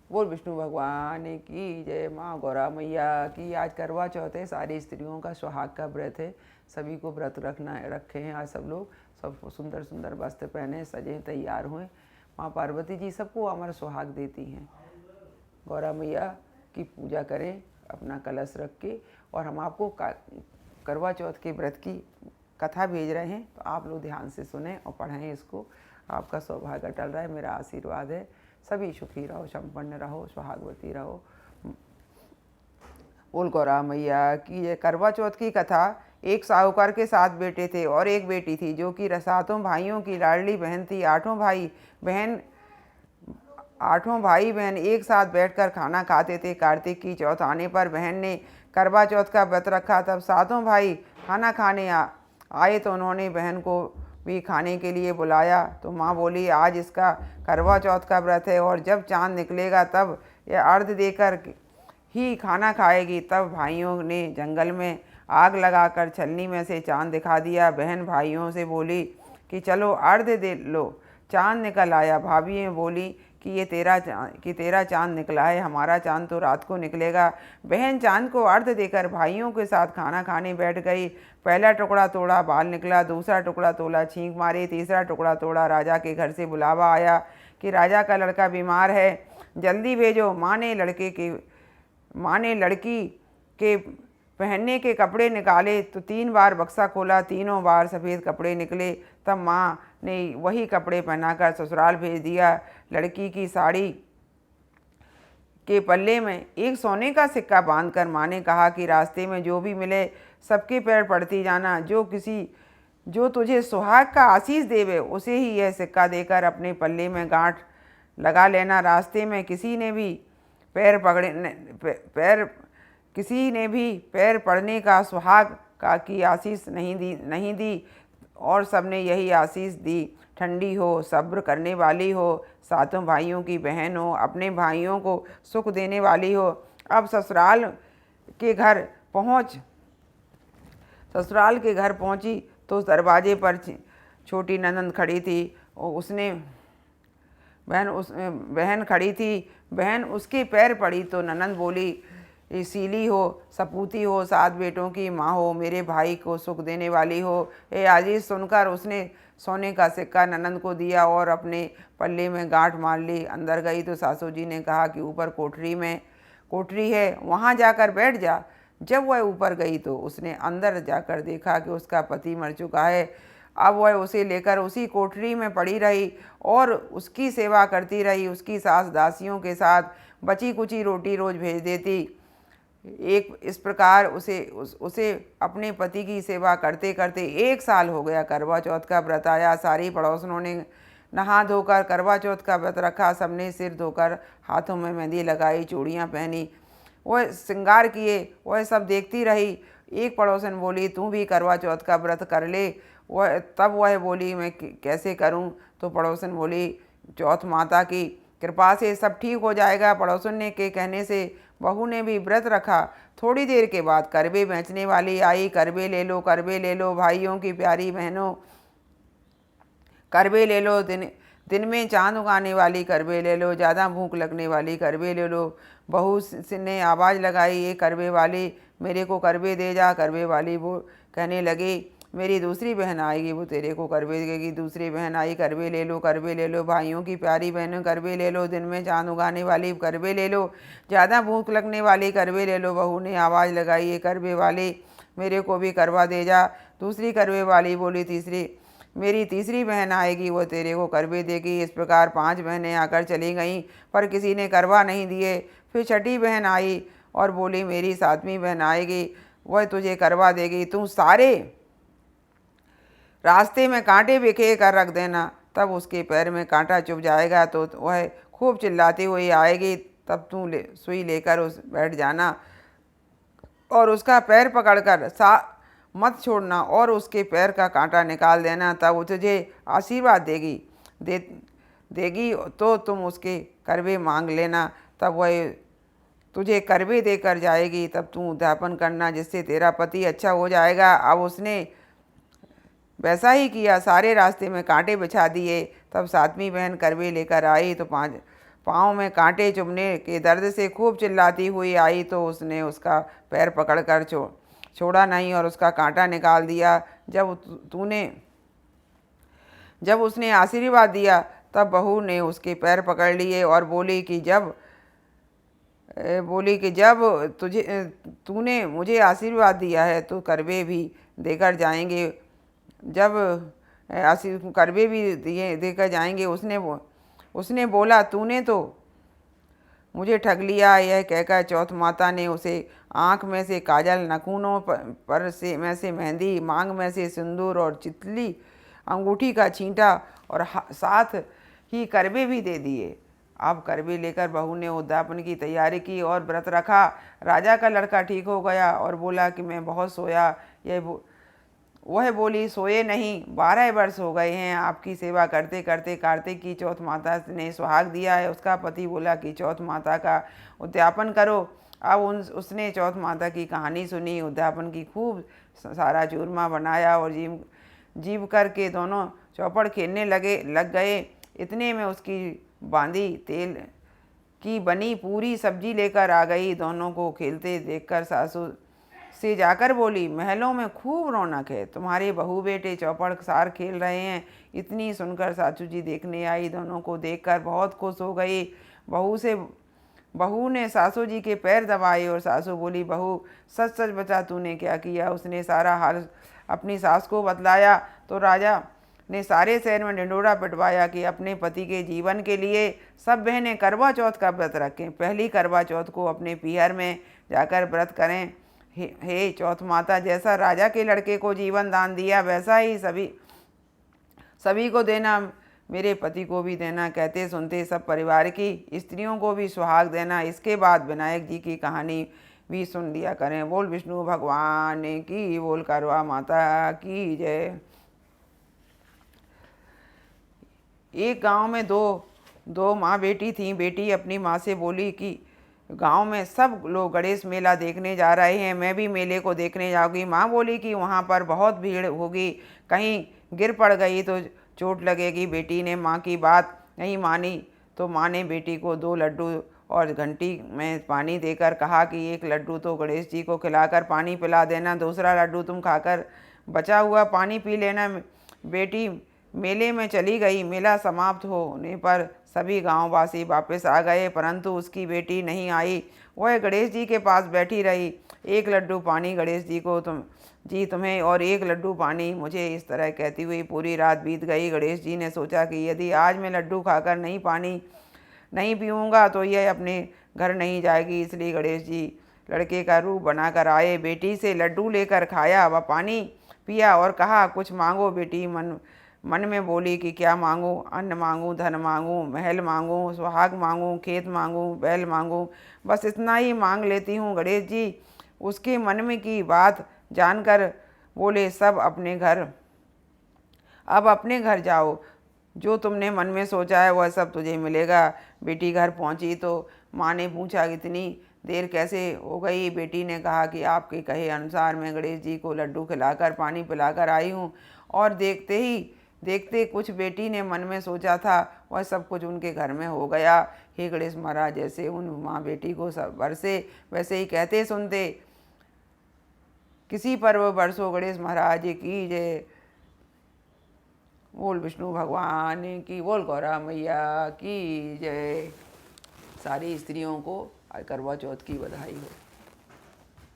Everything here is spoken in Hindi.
बोल विष्णु भगवान की जय। माँ गौरा मैया की। आज करवा चौथ है, सारी स्त्रियों का सुहाग का व्रत है। सभी को व्रत रखे हैं आज सब लोग। सब सुंदर सुंदर वस्त्र पहने, सजे, तैयार हुए। माँ पार्वती जी सबको अमर सुहाग देती हैं। गौरा मैया की पूजा करें अपना कलश रख के। और हम आपको करवा चौथ के व्रत की कथा भेज रहे हैं, तो आप लोग ध्यान से सुने और पढ़ें इसको। आपका सौभाग्य अटल रहे, मेरा आशीर्वाद है। सभी सुखी रहो, संपन्न रहो, सुहागवती रहो। बोल गौरा मैया की जय। करवा चौथ की कथा। एक साहूकार के 7 बेटे थे और एक बेटी थी, जो कि 7 भाइयों की लाडली बहन थी। 8 भाई बहन एक साथ बैठकर खाना खाते थे। कार्तिक की चौथ आने पर बहन ने करवा चौथ का व्रत रखा। तब 7 भाई खाना खाने आए तो उन्होंने बहन को भी खाने के लिए बुलाया। तो माँ बोली, आज इसका करवा चौथ का व्रत है और जब चांद निकलेगा तब यह अर्घ देकर ही खाना खाएगी। तब भाइयों ने जंगल में आग लगाकर छलनी में से चांद दिखा दिया। बहन भाइयों से बोली कि चलो अर्घ दे लो। चांद निकल आया। भाभी बोली कि तेरा चांद निकला है, हमारा चांद तो रात को निकलेगा। बहन चांद को अर्घ देकर भाइयों के साथ खाना खाने बैठ गई। पहला टुकड़ा तोड़ा, बाल निकला। दूसरा टुकड़ा तोड़ा, छींक मारी। तीसरा टुकड़ा तोड़ा, राजा के घर से बुलावा आया कि राजा का लड़का बीमार है, जल्दी भेजो। माँ ने लड़की के पहनने के कपड़े निकाले तो 3 बार बक्सा खोला, तीनों बार सफ़ेद कपड़े निकले। तब माँ ने वही कपड़े पहनाकर ससुराल भेज दिया। लड़की की साड़ी के पल्ले में एक सोने का सिक्का बांधकर माँ ने कहा कि रास्ते में जो भी मिले सबके पैर पड़ती जाना। जो तुझे सुहाग का आशीष देवे उसे ही यह सिक्का देकर अपने पल्ले में गांठ लगा लेना। रास्ते में किसी ने भी पैर पड़ने का सुहाग का की आशीष नहीं दी और सबने यही आशीष दी। ठंडी हो, सब्र करने वाली हो, 7 भाइयों की बहन हो, अपने भाइयों को सुख देने वाली हो। अब ससुराल के घर पहुंची तो दरवाजे पर छोटी ननंद खड़ी थी। बहन उसके पैर पड़ी तो ननंद बोली, सीली हो, सपूती हो, 7 बेटों की माँ हो, मेरे भाई को सुख देने वाली हो। ये आजीज सुनकर उसने सोने का सिक्का ननंद को दिया और अपने पल्ले में गांठ मार ली। अंदर गई तो सासू जी ने कहा कि ऊपर कोठरी है, वहाँ जाकर बैठ जा। जब वह ऊपर गई तो उसने अंदर जाकर देखा कि उसका पति मर चुका है। अब वह उसे लेकर उसी कोठरी में पड़ी रही और उसकी सेवा करती रही। उसकी सास दासियों के साथ बची कुची रोटी रोज भेज देती। इस प्रकार उसे अपने पति की सेवा करते करते 1 साल हो गया। करवा चौथ का व्रत आया। सारी पड़ोसनों ने नहा धोकर करवा चौथ का व्रत रखा। सबने सिर धोकर हाथों में मेहंदी लगाई, चूड़ियाँ पहनी, वह श्रृंगार किए। वह सब देखती रही। एक पड़ोसन बोली, तू भी करवा चौथ का व्रत कर ले। वह बोली, मैं कैसे करूं? तो पड़ोसन बोली, चौथ माता की कृपा से सब ठीक हो जाएगा। पड़ोसन ने के कहने से बहू ने भी व्रत रखा। थोड़ी देर के बाद करवे बेचने वाली आई। करवे ले लो भाइयों की प्यारी बहनों, करवे ले लो। दिन में चांद उगाने वाली करवे ले लो, ज़्यादा भूख लगने वाली करवे ले लो। बहू ने आवाज़ लगाई, ये करवे वाली, मेरे को करवे दे जा। करवे वाली वो कहने लगी, मेरी दूसरी बहन आएगी, वो तेरे को करवे देगी। दूसरी बहन आई, करवे ले लो भाइयों की प्यारी बहनों, करवे ले लो। दिन में चांद उगाने वाली करवे ले लो, ज़्यादा भूख लगने वाली करवे ले लो। बहू ने आवाज़ लगाई, ये करवे वाली, मेरे को भी करवा दे जा। दूसरी करवे वाली बोली, मेरी तीसरी बहन आएगी, वो तेरे को करवे देगी। इस प्रकार 5 बहनें आकर चली गईं, पर किसी ने करवा नहीं दिए। फिर छठी बहन आई और बोली, मेरी 7वीं बहन आएगी, वह तुझे करवा देगी। तू सारे रास्ते में कांटे बिखेर कर रख देना, तब उसके पैर में कांटा चुभ जाएगा तो वह खूब चिल्लाती हुई आएगी। तब तू सुई लेकर बैठ जाना और उसका पैर पकड़कर मत छोड़ना और उसके पैर का कांटा निकाल देना। तब वो तुझे आशीर्वाद देगी तो तुम उसके करवे मांग लेना। तब वह तुझे करवे देकर जाएगी। तब तू उद्यापन करना, जिससे तेरा पति अच्छा हो जाएगा। अब उसने वैसा ही किया, सारे रास्ते में कांटे बिछा दिए। तब 7वीं बहन करवे लेकर आई तो पाँव में कांटे चुभने के दर्द से खूब चिल्लाती हुई आई तो उसने उसका पैर पकड़कर छोड़ा नहीं और उसका कांटा निकाल दिया। जब उसने आशीर्वाद दिया तब बहू ने उसके पैर पकड़ लिए और बोली कि जब तूने मुझे आशीर्वाद दिया है तो करवे भी देकर जाएंगे। जब करवे भी देकर जाएंगे। उसने बोला, तूने तो मुझे ठग लिया। यह कहकर चौथ माता ने उसे आँख में से काजल, नखूनों पर से मेहंदी, मांग में से सिंदूर और चितली अंगूठी का छींटा और साथ ही करवे भी दे दिए। अब करवे लेकर बहू ने उद्यापन की तैयारी की और व्रत रखा। राजा का लड़का ठीक हो गया और बोला कि मैं बहुत सोया। वह बोली, सोए नहीं, 12 वर्ष हो गए हैं आपकी सेवा करते करते। कार्तिक की चौथ माता ने सुहाग दिया है। उसका पति बोला कि चौथ माता का उद्यापन करो। अब उसने चौथ माता की कहानी सुनी, उद्यापन की खूब सारा चूरमा बनाया और जीव करके दोनों चौपड़ खेलने लग गए। इतने में उसकी बांदी तेल की बनी पूरी सब्जी लेकर आ गई। दोनों को खेलते देखकर सासू से जाकर बोली, महलों में खूब रौनक है, तुम्हारे बहू बेटे चौपड़ सार खेल रहे हैं। इतनी सुनकर सासू जी देखने आई। दोनों को देखकर बहुत खुश हो गई। बहू ने सासू जी के पैर दबाए और सासू बोली, बहू सच सच बता, तूने क्या किया। उसने सारा हाल अपनी सास को बतलाया तो राजा ने सारे शहर में ढिंढोरा पिटवाया कि अपने पति के जीवन के लिए सब बहनें करवा चौथ का व्रत रखें। पहली करवा चौथ को अपने पीहर में जाकर व्रत करें। हे चौथ माता, जैसा राजा के लड़के को जीवन दान दिया वैसा ही सभी को देना, मेरे पति को भी देना। कहते सुनते सब परिवार की स्त्रियों को भी सुहाग देना। इसके बाद विनायक जी की कहानी भी सुन लिया करें। बोल विष्णु भगवान की, बोल करवा माता की जय। एक गांव में दो माँ बेटी थीं। बेटी अपनी माँ से बोली कि गांव में सब लोग गणेश मेला देखने जा रहे हैं, मैं भी मेले को देखने जाऊंगी। माँ बोली कि वहाँ पर बहुत भीड़ होगी, कहीं गिर पड़ गई तो चोट लगेगी। बेटी ने माँ की बात नहीं मानी तो माँ ने बेटी को 2 लड्डू और घंटी में पानी देकर कहा कि एक लड्डू तो गणेश जी को खिलाकर पानी पिला देना, दूसरा लड्डू तुम खाकर बचा हुआ पानी पी लेना। बेटी मेले में चली गई। मेला समाप्त होने पर सभी गांववासी वापस आ गए, परंतु उसकी बेटी नहीं आई। वह गणेश जी के पास बैठी रही। एक लड्डू पानी गणेश जी को तुम्हें और एक लड्डू पानी मुझे, इस तरह कहती हुई पूरी रात बीत गई। गणेश जी ने सोचा कि यदि आज मैं लड्डू खाकर पानी नहीं पीऊँगा तो यह अपने घर नहीं जाएगी। इसलिए गणेश जी लड़के का रूप बनाकर आए, बेटी से लड्डू लेकर खाया व पानी पिया और कहा, कुछ मांगो। बेटी मन में बोली कि क्या मांगूं, अन्न मांगूं, धन मांगूं, महल मांगूं, सुहाग मांगूं, खेत मांगूं, बैल मांगूं, बस इतना ही मांग लेती हूँ। गणेश जी उसके मन में की बात जानकर बोले, अब अपने घर जाओ, जो तुमने मन में सोचा है वह सब तुझे मिलेगा। बेटी घर पहुंची तो माँ ने पूछा, इतनी देर कैसे हो गई। बेटी ने कहा कि आपके कहे अनुसार मैं गणेश जी को लड्डू खिलाकर पानी पिलाकर आई हूँ और देखते कुछ बेटी ने मन में सोचा था वह सब कुछ उनके घर में हो गया। हे गणेश महाराज, जैसे उन माँ बेटी को सब बरसे वैसे ही कहते सुनते किसी पर वो बरसो। गणेश महाराज की जय। बोल विष्णु भगवान की, बोल गौरा मैया की जय। सारी स्त्रियों को करवा चौथ की बधाई हो।